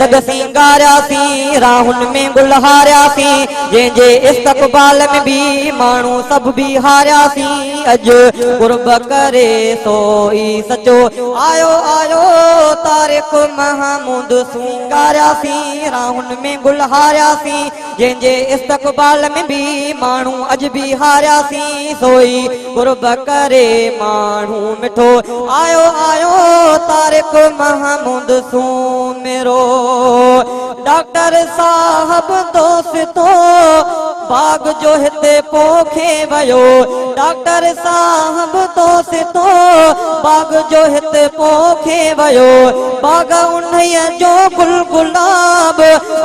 दग सिंगारियासीं राहुन में गुल हारियासीं जंहिंजे इस्तक़बाल में भी माण्हू सब भी हारियासीं अज कुर्ब करे सोई सचो आयो आयो तारिक महमूद सिंगारियासीं राहुन में गुल हारियासीं जंहिंजे इस्तक़बाल में भी माण्हू अज भी हारियासीं सोई कुर्ब करे माण्हू मिठो आयो आयो तारिक महमूद सुमेरो डॉक्टर साहब दोस्तो बाग जो हिते पोखे वयो डॉक्टर साहब दोस्तो बाग जो हिते पोखे वयो बाग उन्हीअ जो गुल गुलाब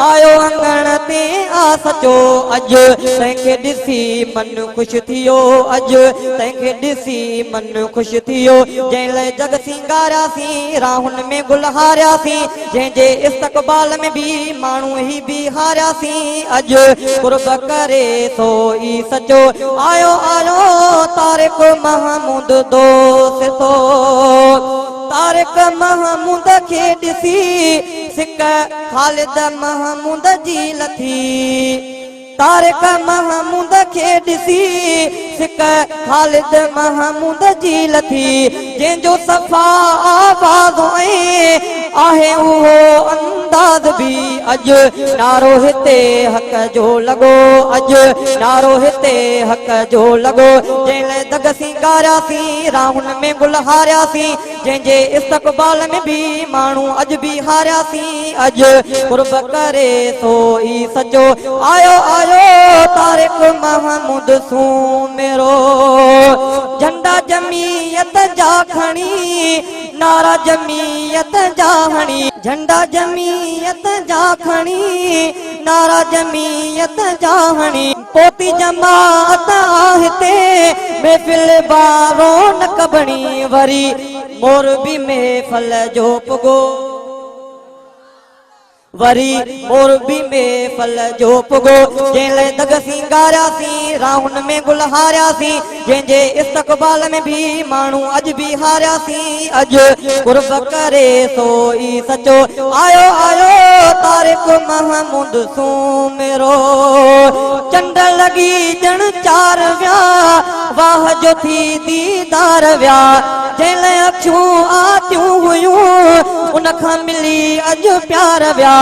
आयो अंगण ते आ सचो अज तंहिंखे ॾिसी मन ख़ुशि थियो अज तंहिंखे ॾिसी मन ख़ुशि थियो जंहिं लाइ जग सिंगारियासीं राहुन में गुल हारियासीं जंहिंजे इस्तक़बाल में भी माण्हू ही भी हारियासीं अज कुर्ब करे सोई सचो आयो आयो तारिक महमूद दोस्तो तारिक महमूद खे ॾिसी सिक ख़ालिद महमूद जी लथी तारिक महमूद खे ॾिसी सिक ख़ालिद महमूद जी लथी जंहिंजो सफ़ा आवाज़ आहे उहो अंदाज़ भी अज नारो हिते हक जो लॻो अज नारो हिते हक जो लॻो जंहिं लाइ दग सिंगारियासीं राहुन में गुल हारियासीं जंहिंजे इस्तक़बाल में भी माण्हू अज भी हारियासीं अज कुर्ब करे सोई सचो आयो आयो तारिक महमूद सुमेरो झंडा जमीयत जा खणी नारा जमीयत जा हणी झंडा जमीयत जा खणी नारा जमीयत जा हणी पोती जमात हिते महफिल बारो न कबणी वरी मोरबी में फल जो पुगो वरी मोरबी में फल जो पुगो जंहिं लाइ दग सिंगारियासीं राहुन में गुल हारियासीं जंहिंजे इस्तक़बाल में भी माण्हू अज भी हारियासीं अज कुर्ब करे सोई सचो आयो आयो तारिक महमूद सुमेरो चंड लगी जण चार विया वाह जो थी दीदार विया जंहिं लाइ अखियूं आतियूं हुयूं उन खां मिली अज प्यार विया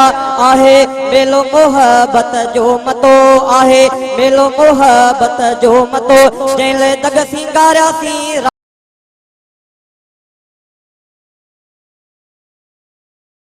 आहे मेलो मोहब्बत जो मतो आहे मेलो मोहब्बत जो मतो जंहिं लाइ दग सिंगारियासीं